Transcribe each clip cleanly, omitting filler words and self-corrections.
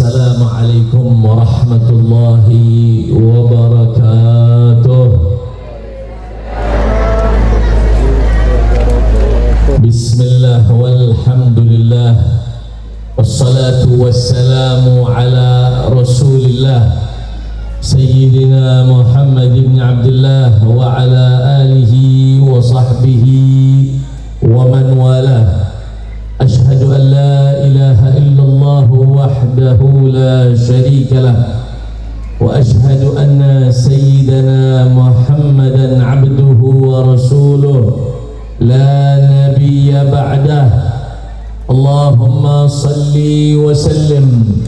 Assalamualaikum warahmatullahi wabarakatuh. Bismillah walhamdulillah, wassalatu wassalamu ala rasulillah Sayyidina Muhammad ibn Abdullah wa ala alihi wa sahbihi wa man walah. Ashhadu an la ilaha illallah wahdahu la sharika lah wa ashhadu anna sayyidana Muhammadan abduhu wa rasuluh la nabiyya ba'dah. Allahumma salli wa sallim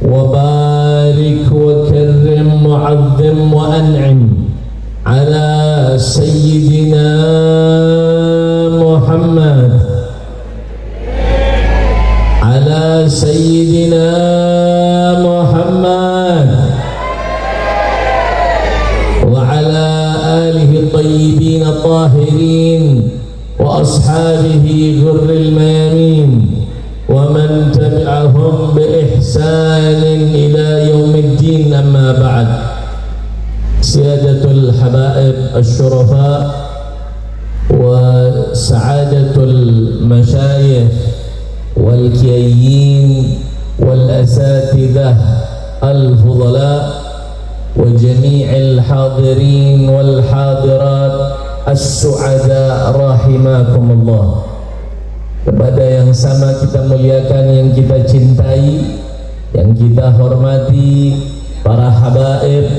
wa barik wa karrim mu'azzim wa an'im ala sayyidina Muhammad ala sayyidina Muhammad wa ala alihi tayyibin tahirin wa ashabihi ghurril mayamin wa man tabi'ahum bi ihsanin ila yaumiddin, amma ba'd. Siyadatul habaib asy-syurafa wa sa'adatul masyayikh wal kiyayyin wal asatidzah al fudala wa jami'il hadirin wal hadirat as-su'ada rahimakumullah. Kepada yang sama kita muliakan, yang kita cintai, yang kita hormati, para habaib,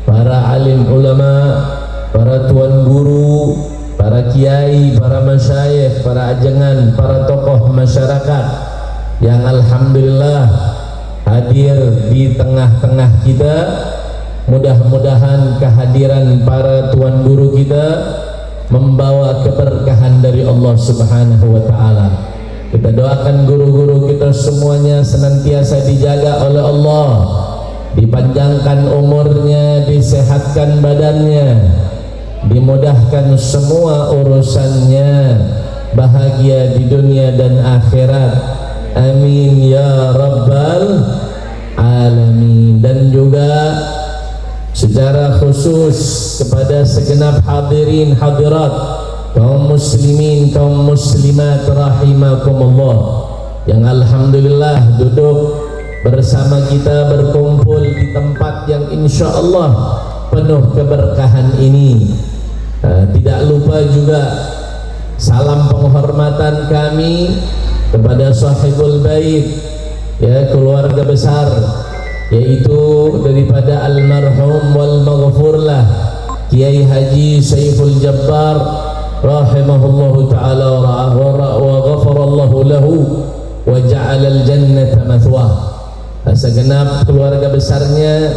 para alim ulama, para tuan guru, para kiai, para masyayikh, para ajengan, para tokoh masyarakat yang alhamdulillah hadir di tengah-tengah kita. Mudah-mudahan kehadiran para tuan guru kita membawa keberkahan dari Allah Subhanahu wa ta'ala. Kita doakan guru-guru kita semuanya senantiasa dijaga oleh Allah, dipanjangkan umurnya, disehatkan badannya, dimudahkan semua urusannya, bahagia di dunia dan akhirat. Amin ya rabbal alamin. Dan juga secara khusus kepada segenap hadirin hadirat, kaum muslimin, kaum muslimat rahimakumullah, yang alhamdulillah duduk bersama kita, berkumpul di tempat yang insya Allah penuh keberkahan ini. Tidak lupa juga salam penghormatan kami kepada sahibul bait, ya, keluarga besar, yaitu daripada almarhum wal maghfurlah Kiai Haji Saiful Jabbar rahimahullahu ta'ala wa ghafarallahu lahu wa ja'alal jannata mathwah. Segenap keluarga besarnya,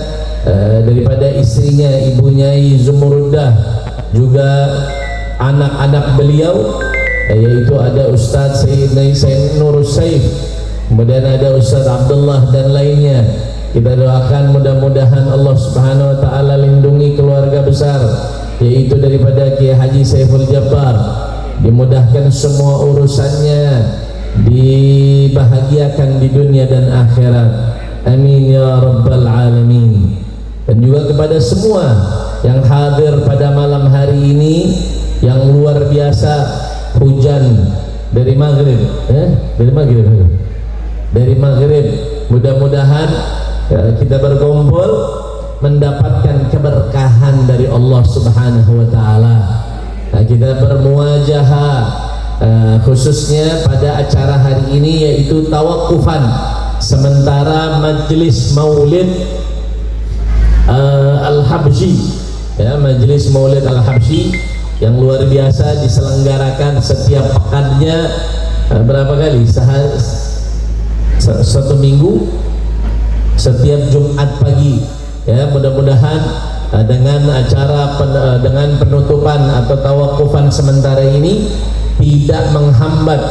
daripada istrinya Ibu Nyai Zumuruddah, juga anak-anak beliau, yaitu ada Ustadz Sayyid Nurus Saif, kemudian ada Ustadz Abdullah dan lainnya. Kita doakan mudah-mudahan Allah Subhanahu wa ta'ala lindungi keluarga besar, yaitu daripada Kiai Haji Saiful Jabbar, dimudahkan semua urusannya, dibahagiakan di dunia dan akhirat. Amin ya rabbal alamin. Dan juga kepada semua yang hadir pada malam hari ini, yang luar biasa hujan dari maghrib, dari maghrib, mudah-mudahan kita berkumpul mendapatkan keberkahan dari Allah Subhanahu wa ta'ala. Kita bermuajahah khususnya pada acara hari ini, yaitu tawakufan sementara majelis maulid Al-Habsyi, ya, majelis maulid Al-Habsyi yang luar biasa diselenggarakan setiap pekannya. Berapa kali? Satu minggu, setiap Jumat pagi, ya. Mudah-mudahan dengan acara dengan penutupan atau tawakufan sementara ini tidak menghambat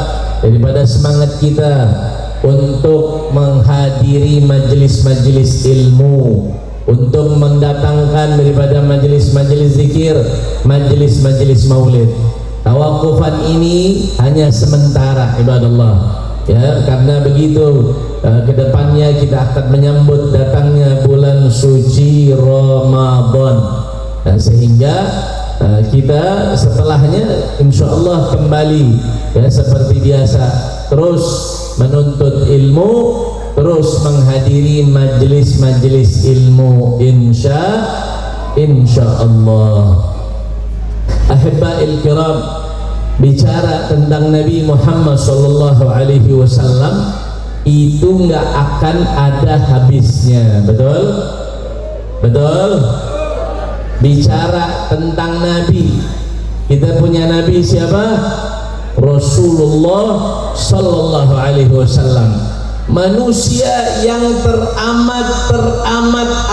daripada semangat kita untuk menghadiri majelis-majelis ilmu, untuk mendatangkan daripada majelis-majelis zikir, majelis-majelis maulid. Tawakufan ini hanya sementara, ibadallah, ya, karena begitu kedepannya kita akan menyambut datangnya bulan suci Ramadan, sehingga kita setelahnya insya Allah kembali ya seperti biasa, terus menuntut ilmu, terus menghadiri majelis-majelis ilmu insya Allah. Ahibba'il kiram, bicara tentang Nabi Muhammad sallallahu alaihi wasallam itu nggak akan ada habisnya, betul? Betul? Bicara tentang Nabi, kita punya Nabi siapa? Rasulullah sallallahu alaihi wasallam, manusia yang teramat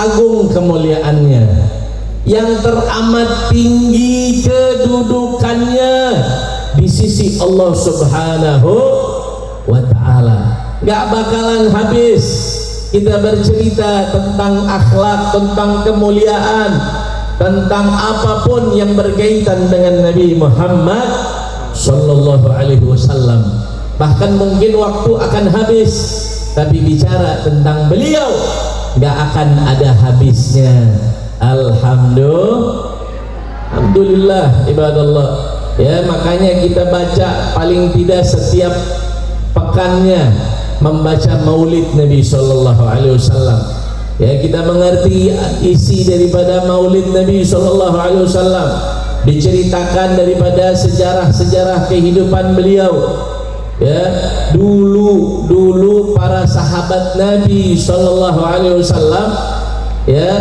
agung kemuliaannya, yang teramat tinggi kedudukannya di sisi Allah Subhanahu wa ta'ala. Gak bakalan habis kita bercerita tentang akhlak, tentang kemuliaan, tentang apapun yang berkaitan dengan Nabi Muhammad sallallahu alaihi wasallam. Bahkan mungkin waktu akan habis, tapi bicara tentang beliau gak akan ada habisnya. Alhamdulillah ibadallah ya, makanya kita baca paling tidak setiap pekannya membaca maulid Nabi sallallahu alaihi wasallam ya. Kita mengerti isi daripada maulid Nabi sallallahu alaihi wasallam, diceritakan daripada sejarah-sejarah kehidupan beliau ya. Dulu para sahabat Nabi sallallahu alaihi wasallam ya,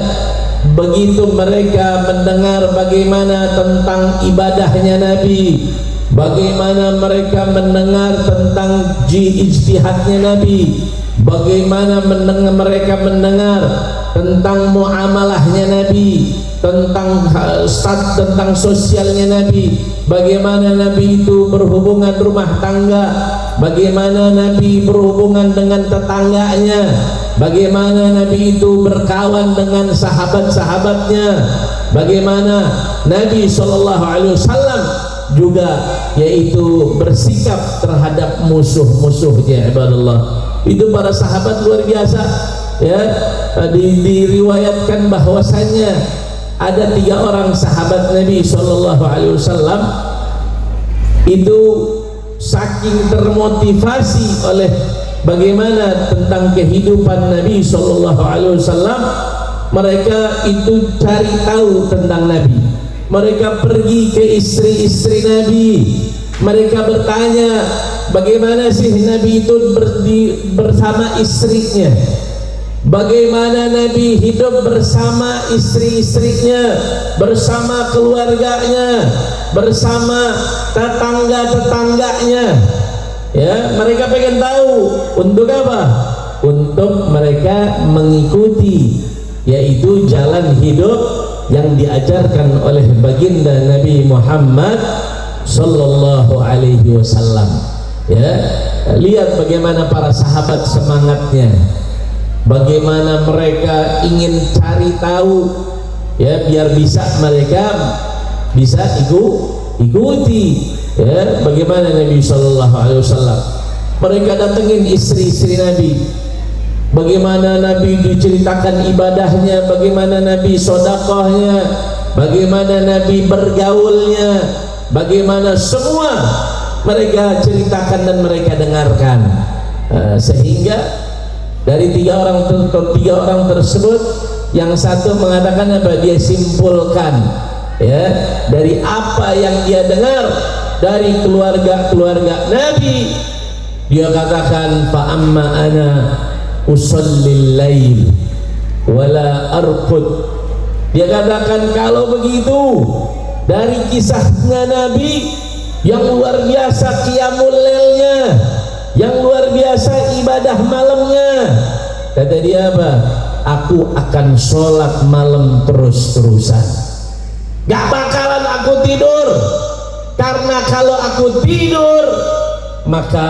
begitu mereka mendengar bagaimana tentang ibadahnya Nabi, bagaimana mereka mendengar tentang ijtihadnya Nabi, bagaimana mereka mendengar tentang muamalahnya Nabi, tentang sosialnya Nabi, bagaimana Nabi itu berhubungan rumah tangga, bagaimana Nabi berhubungan dengan tetangganya, bagaimana Nabi itu berkawan dengan sahabat-sahabatnya, bagaimana Nabi SAW juga yaitu bersikap terhadap musuh-musuhnya. Ibadallah, itu para sahabat luar biasa ya. Diriwayatkan bahwasannya ada 3 orang sahabat Nabi SAW itu saking termotivasi oleh bagaimana tentang kehidupan Nabi SAW, mereka itu cari tahu tentang Nabi. Mereka pergi ke istri-istri Nabi, mereka bertanya bagaimana sih Nabi itu bersama istrinya, bagaimana Nabi hidup bersama istri-istrinya, bersama keluarganya, bersama tetangga-tetangganya ya. Mereka pengen tahu untuk apa? Untuk mereka mengikuti yaitu jalan hidup yang diajarkan oleh baginda Nabi Muhammad sallallahu alaihi wasallam ya. Lihat bagaimana para sahabat semangatnya, bagaimana mereka ingin cari tahu ya, biar bisa mereka bisa ikuti ya bagaimana Nabi sallallahu alaihi wasallam. Mereka datengin istri-istri Nabi, bagaimana Nabi diceritakan ibadahnya, bagaimana Nabi sodakohnya, bagaimana Nabi bergaulnya, bagaimana semua mereka ceritakan dan mereka dengarkan. Sehingga dari 3 orang tersebut, yang satu mengatakan apa? Dia simpulkan ya dari apa yang dia dengar dari keluarga Nabi, dia katakan fa amma ana usallil lail wala arqud. Dia katakan kalau begitu dari kisahnya Nabi yang luar biasa qiyamul lailnya, yang luar biasa ibadah malamnya, kata dia apa? Aku akan sholat malam terus-terusan, gak bakalan aku tidur, karena kalau aku tidur maka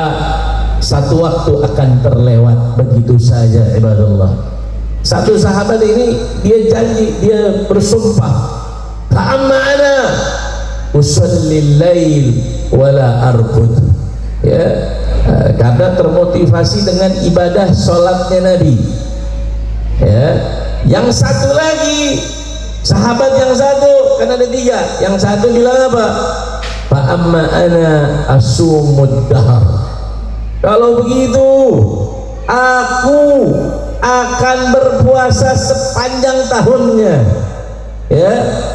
satu waktu akan terlewat begitu saja. Ibadallah, satu sahabat ini dia janji, dia bersumpah, ta'amma ana usallil lail wala arqud ya, Karena termotivasi dengan ibadah sholatnya Nabi. Ya. Yang satu lagi, sahabat yang satu, kan ada tiga. Yang satu bilang apa? Fa amma ana asumud dahar. Kalau begitu, aku akan berpuasa sepanjang tahunnya. Ya,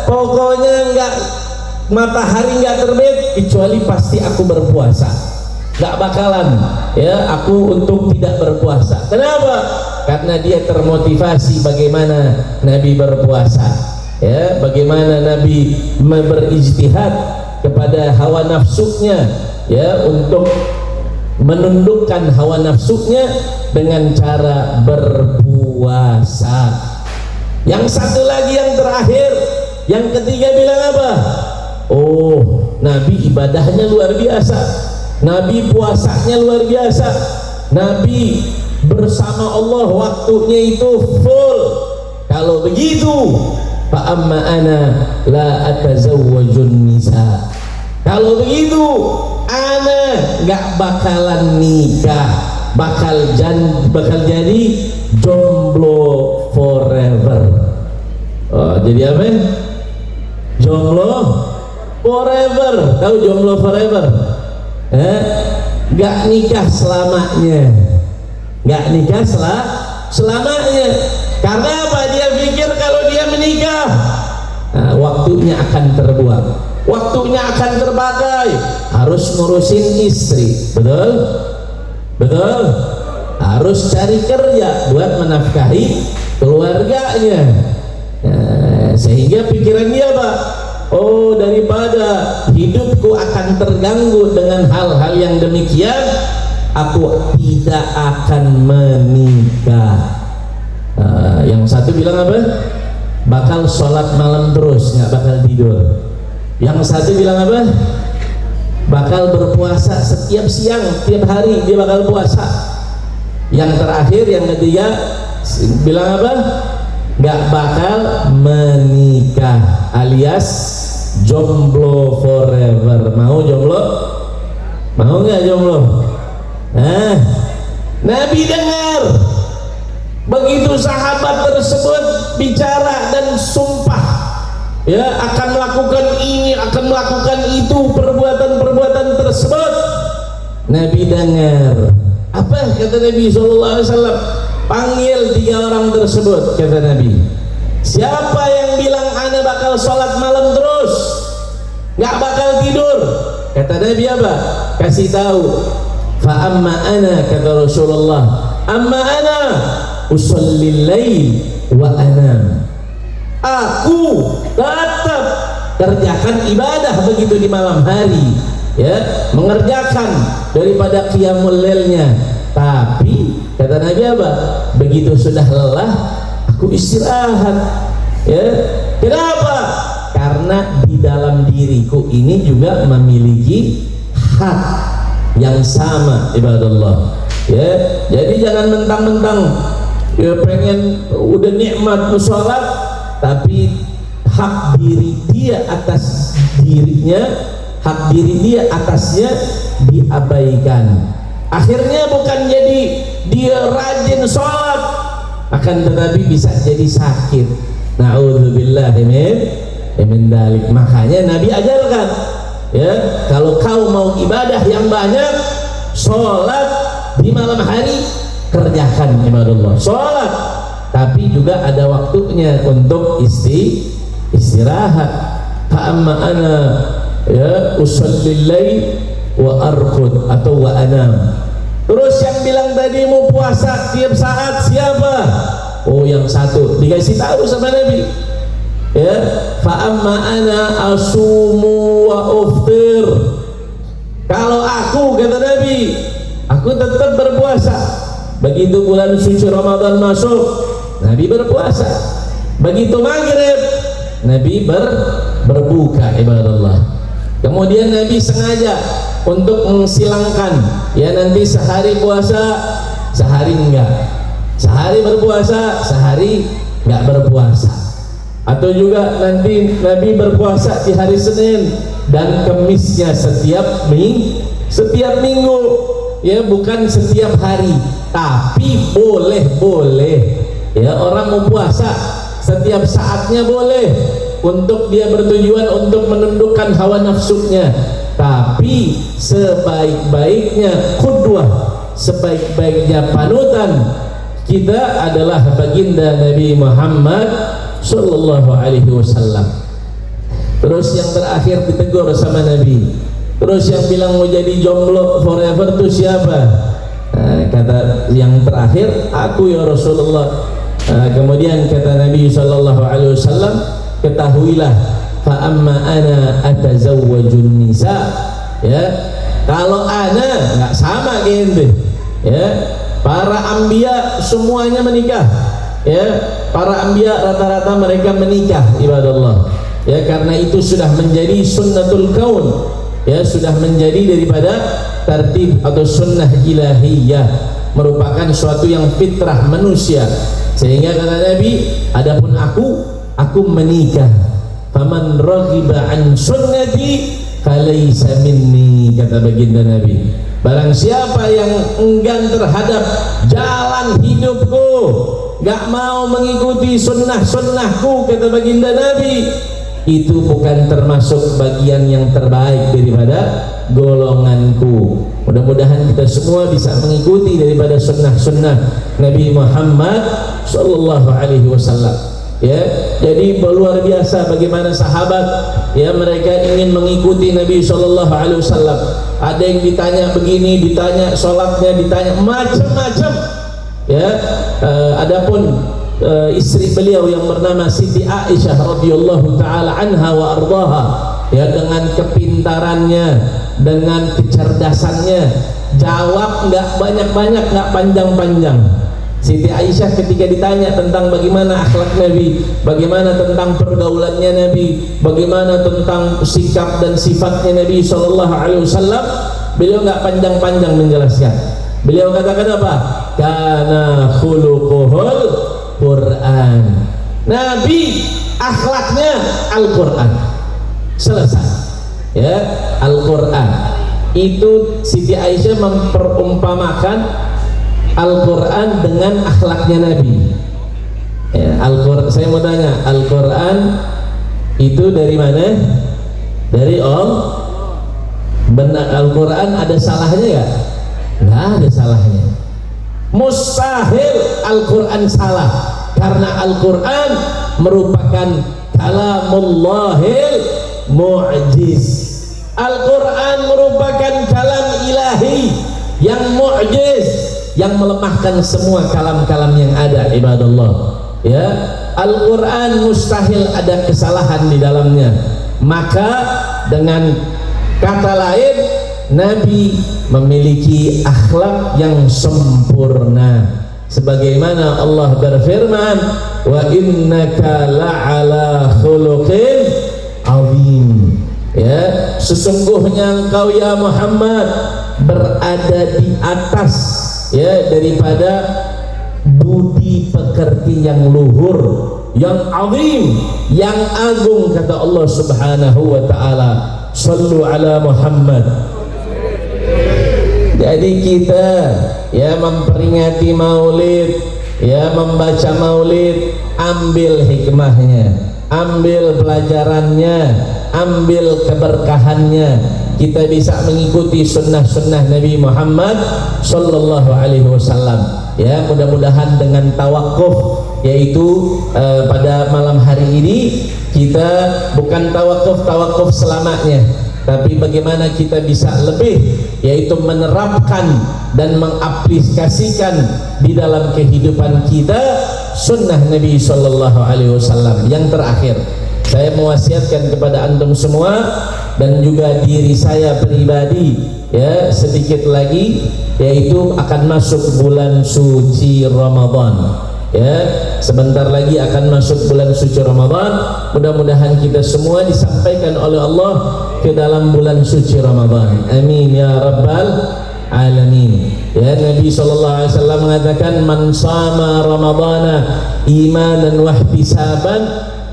pokoknya matahari nggak terbit kecuali pasti aku berpuasa. Nggak bakalan ya aku untuk tidak berpuasa. Kenapa? Karena dia termotivasi bagaimana Nabi berpuasa, ya, bagaimana Nabi berijtihad kepada hawa nafsunya, ya, untuk menundukkan hawa nafsunya dengan cara berpuasa. Yang satu lagi yang terakhir, yang ketiga bilang apa? Oh, Nabi ibadahnya luar biasa, Nabi puasanya luar biasa, Nabi bersama Allah waktunya itu full. Kalau begitu, fa amma ana la atazawwajun nisa. Kalau begitu, ana nggak bakalan nikah, bakal jadi jomblo forever. Oh, jadi apa? Jomblo forever. Tahu jomblo forever? Nggak nikah selamanya. Nggak nikah selamanya. Karena apa? Dia pikir kalau dia menikah, waktunya akan terbuang, waktunya akan terpakai, harus ngurusin istri, betul? Betul? Harus cari kerja buat menafkahi keluarganya. Sehingga pikiran dia apa? Oh, daripada hidupku akan terganggu dengan hal-hal yang demikian, aku tidak akan menikah. Yang satu bilang apa? Bakal sholat malam terus, nggak bakal tidur. Yang satu bilang apa? Bakal berpuasa setiap siang, tiap hari dia bakal puasa. Yang terakhir, yang ketiga bilang apa? Nggak bakal menikah, alias jomblo forever. Mau jomblo? Mau nggak jomblo? Nabi dengar begitu sahabat tersebut bicara dan sumpah, ya, akan melakukan ini, akan melakukan itu, perbuatan-perbuatan tersebut. Nabi dengar. Apa kata Nabi SAW? Panggil tiga orang tersebut, kata Nabi. Siapa yang bilang ana bakal sholat malam terus, nggak bakal tidur? Kata Nabi apa? Kasih tahu. Fa amma ana, kata Rasulullah, amma ana usallil lail wa anam. Aku tetap kerjakan ibadah begitu di malam hari, ya, mengerjakan daripada qiyamul lailnya. Tapi kata Nabi apa? Begitu sudah lelah, aku istirahat. Ya, kenapa? Karena di dalam diriku ini juga memiliki hak yang sama, ibadallah. Ya, jadi jangan mentang-mentang ya pengen udah nikmat sholat, tapi hak diri dia atas dirinya, hak diri dia atasnya diabaikan. Akhirnya bukan jadi dia rajin sholat, akan tetapi bisa jadi sakit. Na'udzubillah min dalik. Makanya Nabi ajarkan, ya, kalau kau mau ibadah yang banyak, sholat di malam hari, kerjakan ibadallah, sholat, tapi juga ada waktunya untuk istirahat. Fa'amma ana, ya, usallil lail wa arqud atau wa anam. Terus yang bilang tadi mau puasa tiap saat siapa? Oh, yang satu dikasih tahu sama Nabi, ya, fa amma ana asumu wa uftir. Kalau aku, kata Nabi, aku tetap berpuasa. Begitu bulan suci Ramadan masuk, Nabi berpuasa. Begitu maghrib, Nabi berbuka, ibadallah. Kemudian Nabi sengaja untuk mensilangkan, ya, nanti sehari puasa, sehari enggak, sehari berpuasa, sehari enggak berpuasa. Atau juga nanti Nabi berpuasa di hari Senin dan Kemisnya setiap minggu. ya bukan setiap hari, tapi boleh ya orang mau puasa setiap saatnya boleh, untuk dia bertujuan untuk menundukkan hawa nafsunya. Tapi sebaik-baiknya qudwah, sebaik-baiknya panutan kita adalah baginda Nabi Muhammad sallallahu alaihi wasallam. Terus yang terakhir ditegur sama Nabi. Terus yang bilang mau jadi jomblo forever itu siapa? Kata yang terakhir, aku ya Rasulullah. Kemudian kata Nabi sallallahu alaihi wasallam, ketahuilah fa amma ana atazawwajun nisa, ya kalau ana nggak sama gitu ya, para anbiya semuanya menikah ya, para anbiya rata-rata mereka menikah ibadallah ya, karena itu sudah menjadi sunnatul kaun ya, sudah menjadi daripada tertib atau sunnah ilahiyah, merupakan suatu yang fitrah manusia. Sehingga kata Nabi, adapun aku menikah, faman raghiba an sunnati falaysa minni, kata baginda Nabi. Barang siapa yang enggan terhadap jalan hidupku, gak mau mengikuti sunnahku, kata baginda Nabi, itu bukan termasuk bagian yang terbaik daripada golonganku. Mudah-mudahan kita semua bisa mengikuti daripada sunnah Nabi Muhammad sallallahu alaihi wasallam ya. Jadi luar biasa bagaimana sahabat ya, mereka ingin mengikuti Nabi sallallahu alaihi wasallam. Ada yang ditanya begini, ditanya sholatnya, ditanya macam-macam ya. Adapun istri beliau yang bernama Siti Aisyah radhiyallahu taala anha wa ardhaha ya, dengan kepintarannya, dengan kecerdasannya, jawab nggak banyak-banyak, nggak panjang-panjang. Siti Aisyah ketika ditanya tentang bagaimana akhlak Nabi, bagaimana tentang pergaulannya Nabi, bagaimana tentang sikap dan sifatnya Nabi sallallahu alaihi wasallam, beliau nggak panjang-panjang menjelaskan. Beliau katakan apa? Kana khuluquhul Quran. Nabi akhlaknya Al-Quran. Selesai ya, Al-Quran. Itu Siti Aisyah memperumpamakan Al-Quran dengan akhlaknya Nabi ya. Al-Quran, saya mau tanya, Al-Quran itu dari mana? Dari Allah. Benar, Al-Quran ada salahnya ya? Nggak ada salahnya. Mustahil Al-Quran salah, karena Al-Quran merupakan kalamullahil mu'jiz. Al-Quran merupakan kalam ilahi yang mu'jiz, yang melemahkan semua kalam-kalam yang ada ibadallah ya. Al-Quran mustahil ada kesalahan di dalamnya. Maka dengan kata lain, Nabi memiliki akhlak yang sempurna, sebagaimana Allah berfirman, wa innaka la'ala khuluqin azim ya, sesungguhnya engkau ya Muhammad berada di atas ya daripada budi pekerti yang luhur, yang azim, yang agung, kata Allah subhanahu wa ta'ala. Sallu ala Muhammad. Jadi kita ya memperingati maulid ya, membaca maulid, ambil hikmahnya, ambil pelajarannya, ambil keberkahannya. Kita bisa mengikuti sunnah-sunnah Nabi Muhammad sallallahu alaihi wasallam ya. Mudah-mudahan dengan tawakuf, yaitu pada malam hari ini kita bukan tawakuf selamanya, tapi bagaimana kita bisa lebih, yaitu menerapkan dan mengaplikasikan di dalam kehidupan kita sunnah Nabi sallallahu alaihi wasallam. Yang terakhir, saya mewasiatkan kepada antum semua dan juga diri saya pribadi ya, sedikit lagi, yaitu akan masuk bulan suci Ramadan ya. Sebentar lagi akan masuk bulan suci Ramadan. Mudah-mudahan kita semua disampaikan oleh Allah ke dalam bulan suci Ramadan. Amin ya rabbal alamin ya. Nabi SAW mengatakan, man sama Ramadana imanan wa ihtisaban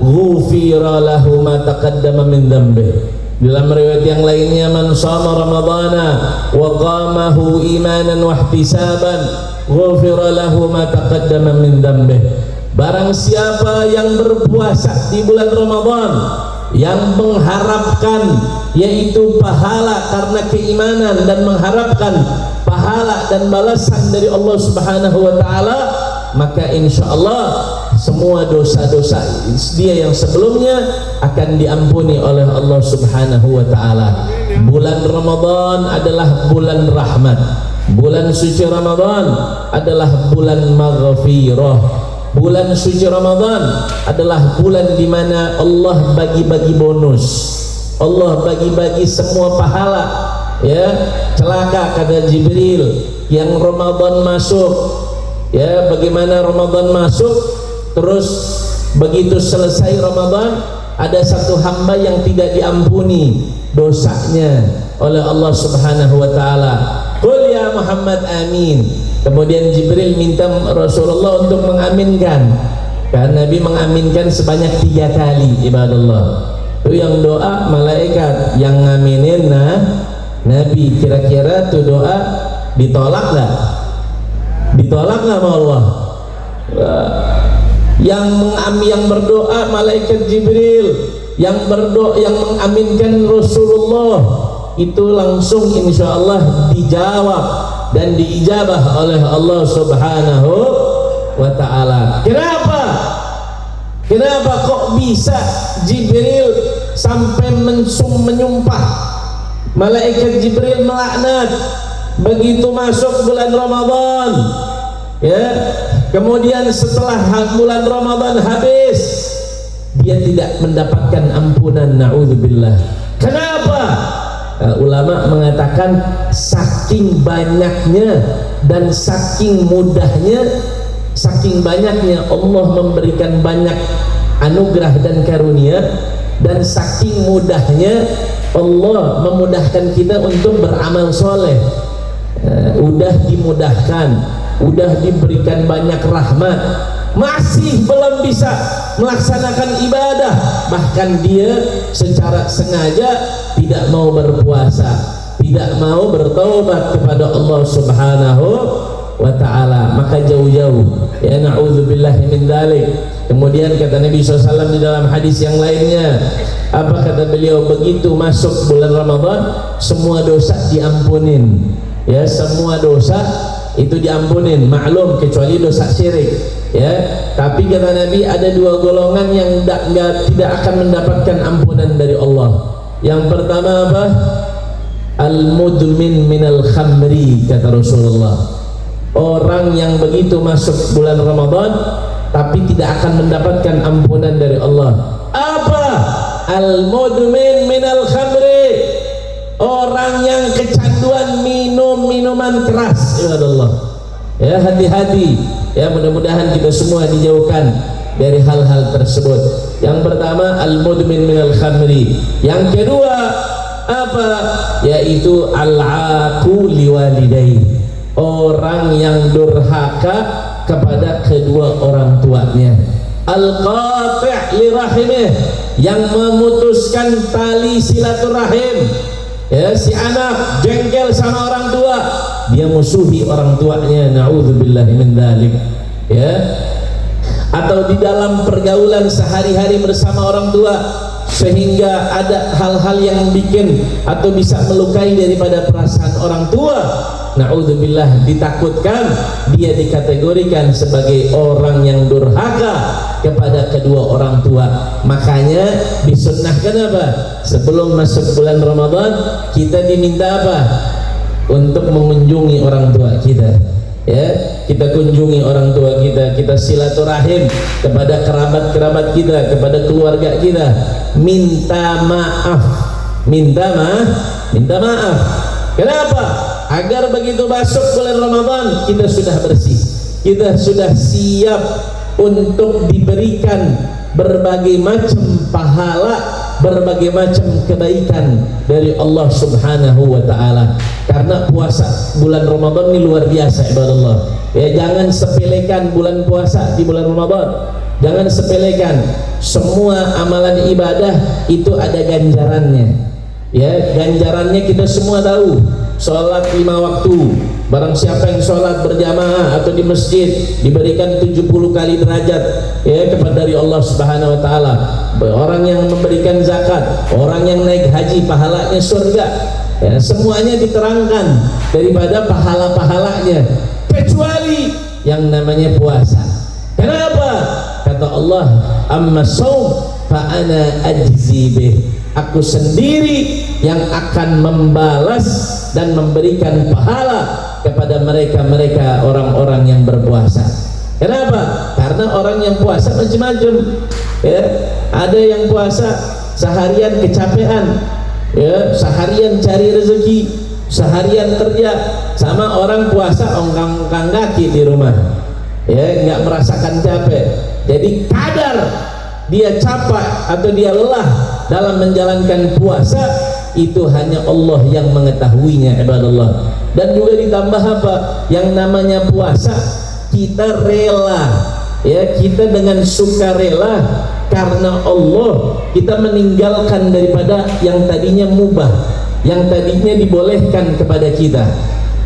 ghufira lahu ma taqaddama min dhanbi. Dalam riwayat yang lainnya, man shama ramadhana wa qamahu imanan wa ihtisaban ghufira lahu ma taqaddama min dhanbih. Barang siapa yang berpuasa di bulan Ramadan yang mengharapkan yaitu pahala karena keimanan dan mengharapkan pahala dan balasan dari Allah Subhanahu wa taala, maka insyaallah semua dosa-dosa dia yang sebelumnya akan diampuni oleh Allah Subhanahu wa taala. Bulan Ramadan adalah bulan rahmat. Bulan suci Ramadan adalah bulan maghfirah. Bulan suci Ramadan adalah bulan di mana Allah bagi-bagi bonus. Allah bagi-bagi semua pahala. Ya, celaka kata Jibril yang Ramadan masuk. Ya, bagaimana Ramadan masuk, terus begitu selesai Ramadan ada satu hamba yang tidak diampuni dosanya oleh Allah Subhanahu wa taala. Qul ya Muhammad amin. Kemudian Jibril minta Rasulullah untuk mengaminkan. Karena Nabi mengaminkan sebanyak 3 kali, ibadallah. Itu yang doa malaikat, yang ngaminin Nabi. Kira-kira tuh doa ditolak nggak? Ditolak nggak sama Allah? Yang berdoa malaikat Jibril, yang berdoa yang mengaminkan Rasulullah, itu langsung insya Allah dijawab dan diijabah oleh Allah Subhanahu wa ta'ala. Kenapa? Kenapa kok bisa Jibril sampai menyumpah? Malaikat Jibril melaknat begitu masuk bulan Ramadan, ya. Kemudian setelah bulan Ramadan habis, dia tidak mendapatkan ampunan. Na'udzubillah. Kenapa? Ulama mengatakan saking banyaknya dan saking mudahnya, saking banyaknya Allah memberikan banyak anugerah dan karunia, dan saking mudahnya Allah memudahkan kita untuk beramal soleh. Udah dimudahkan, udah diberikan banyak rahmat, masih belum bisa melaksanakan ibadah, bahkan dia secara sengaja tidak mau berpuasa, tidak mau bertaubat kepada Allah Subhanahu wa ta'ala, maka jauh-jauh, ya na'udzubillahi min dzalik. Kemudian kata Nabi SAW di dalam hadis yang lainnya, apa kata beliau, begitu masuk bulan Ramadan semua dosa diampunin, ya, semua dosa itu diampunin, maklum kecuali dosa syirik, ya. Tapi kata Nabi ada 2 golongan yang tidak akan mendapatkan ampunan dari Allah. Yang pertama apa? Al-mudmin minal khamri, kata Rasulullah. Orang yang begitu masuk bulan Ramadan tapi tidak akan mendapatkan ampunan dari Allah. Apa? Al-mudmin minal khamri, orang yang kecanduan minum minuman keras. Ya Allah, ya, hati-hati, ya, mudah-mudahan kita semua dijauhkan dari hal-hal tersebut. Yang pertama al-mudmin minal khamri. Yang kedua apa? Yaitu al-aqu liwalidayhi, orang yang durhaka kepada kedua orang tuanya. Al-qati' lirahimih, yang memutuskan tali silaturahim. Ya, si anak jengkel sama orang tua, dia musuhi orang tuanya. Na'udzubillahi min dzalik. Ya, atau di dalam pergaulan sehari-hari bersama orang tua sehingga ada hal-hal yang bikin atau bisa melukai daripada perasaan orang tua. Na'udzubillah, ditakutkan dia dikategorikan sebagai orang yang durhaka kepada kedua orang tua. Makanya disunnahkan apa? Sebelum masuk bulan Ramadan kita diminta apa? Untuk mengunjungi orang tua kita. Ya, kita kunjungi orang tua kita, kita silaturahim kepada kerabat-kerabat kita, kepada keluarga kita, minta maaf, minta maaf. Kenapa? Agar begitu masuk bulan Ramadan kita sudah bersih, kita sudah siap untuk diberikan berbagai macam pahala, berbagai macam kebaikan dari Allah Subhanahu wa ta'ala. Karena puasa bulan Ramadan ini luar biasa, ibadallah. Ya, jangan sepelekan bulan puasa di bulan Ramadan. Jangan sepelekan. Semua amalan ibadah itu ada ganjarannya. Ya, ganjarannya kita semua tahu. Sholat 5 waktu. Barang siapa yang sholat berjamaah atau di masjid diberikan 70 kali derajat ya kepada dari Allah Subhanahu wa taala. Orang yang memberikan zakat, orang yang naik haji pahalanya surga. Ya, semuanya diterangkan daripada pahala-pahalanya kecuali yang namanya puasa. Kenapa? Kata Allah, amma shaum fa ana ajzi bih. Aku sendiri yang akan membalas dan memberikan pahala kepada mereka orang-orang yang berpuasa. Kenapa? Karena orang yang puasa macam-macam. Ya, ada yang puasa seharian kecapean, ya, seharian cari rezeki, seharian kerja, sama orang puasa ongkang-ongkang kaki di rumah. Ya, nggak merasakan capek. Jadi kadar dia capek atau dia lelah dalam menjalankan puasa itu hanya Allah yang mengetahuinya, ibadallah. Dan juga ditambah apa? Yang namanya puasa kita rela, ya, kita dengan sukarela karena Allah kita meninggalkan daripada yang tadinya mubah, yang tadinya dibolehkan kepada kita.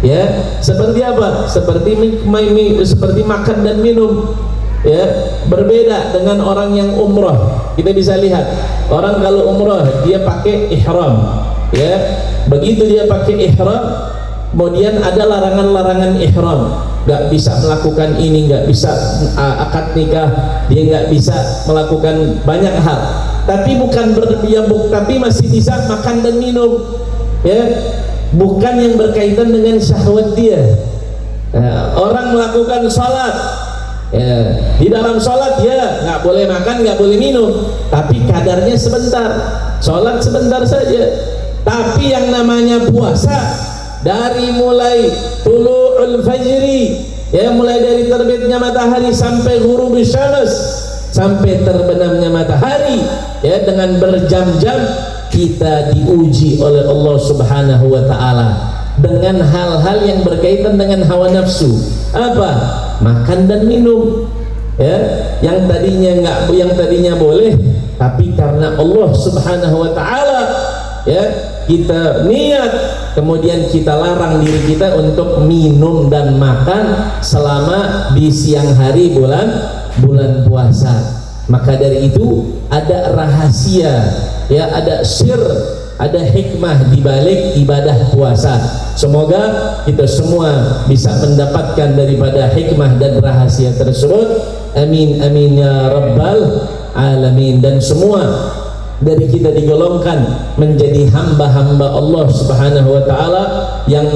Ya, seperti apa? Seperti makan dan minum. Ya, berbeda dengan orang yang umrah. Kita bisa lihat orang kalau umrah dia pakai ihram. Ya, begitu dia pakai ihram, kemudian ada larangan-larangan ihram. Gak bisa melakukan ini, gak bisa akad nikah, dia gak bisa melakukan banyak hal. Tapi bukan tapi masih bisa makan dan minum. Ya, bukan yang berkaitan dengan syahwat dia. Orang melakukan sholat. Ya, di dalam sholat ya nggak boleh makan, nggak boleh minum, tapi kadarnya sebentar. Sholat sebentar saja. Tapi yang namanya puasa dari mulai tulu'ul fajri, ya, mulai dari terbitnya matahari sampai ghurubus syams, sampai terbenamnya matahari, ya, dengan berjam-jam kita diuji oleh Allah Subhanahu wa taala dengan hal-hal yang berkaitan dengan hawa nafsu. Apa? Makan dan minum, ya, yang tadinya boleh, tapi karena Allah Subhanahu wa taala, ya, kita niat, kemudian kita larang diri kita untuk minum dan makan selama di siang hari bulan puasa. Maka dari itu ada rahasia, ya, ada sir, ada hikmah di balik ibadah puasa. Semoga kita semua bisa mendapatkan daripada hikmah dan rahasia tersebut. Amin amin ya rabbal alamin. Dan semua dari kita digolongkan menjadi hamba-hamba Allah Subhanahu wa taala yang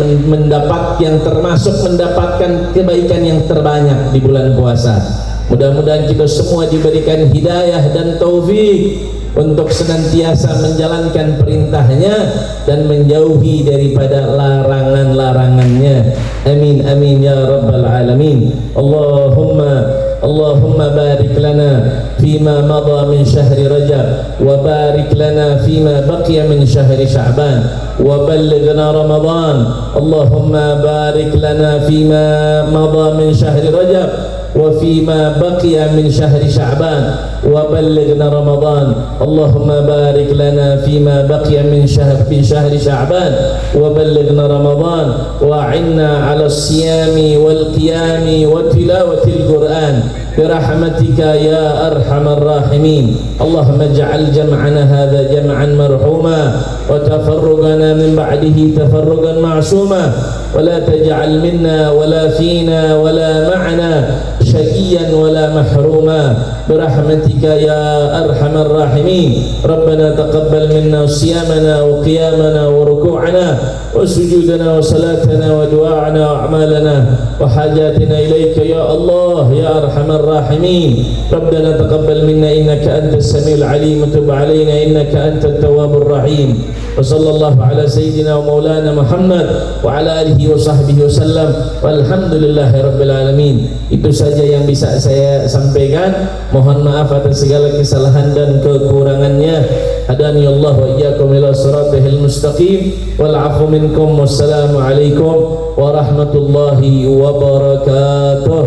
termasuk mendapatkan kebaikan yang terbanyak di bulan puasa. Mudah-mudahan kita semua diberikan hidayah dan taufik untuk senantiasa menjalankan perintahnya dan menjauhi daripada larangan-larangannya. Amin amin ya rabbal alamin. Allahumma barik lana fima madha min syahri Rajab wa barik lana fima baqiya min syahri Sya'ban wa ballighna Ramadan. Allahumma barik lana fima madha min syahri Rajab وفيما بقي من شهر شعبان وبلغنا رمضان. اللهم بارك لنا فيما بقي من شهر شعبان وبلغنا رمضان وأعنا على الصيام والقيام وتلاوة القرآن برحمتك يا أرحم الراحمين. اللهم اجعل جمعنا هذا جمعا مرحوما وتفرقنا من بعده تفرقا معصوما ولا تجعل منا ولا فينا ولا معنا شقيا ولا محروما برحمتك يا أرحم الراحمين. ربنا تقبل منا صيامنا وقيامنا وركوعنا وسجودنا وصلاتنا ودعاءنا وأعمالنا وحاجاتنا إليك يا الله يا أرحم الراحمين. ربنا تقبل منا إنك أنت السميع العليم وتب علينا إنك أنت التواب الرحيم. وصلى الله على سيدنا ومولانا محمد وعلى آله وصحبه وسلم walhamdulillahi rabbil alamin. Itu saja yang bisa saya sampaikan. Mohon maaf atas segala kesalahan dan kekurangannya. Hadani Allah wa iyyakum ila siratal mustaqim wal 'afwu minkum. Wassalamu alaikum warahmatullahi wabarakatuh.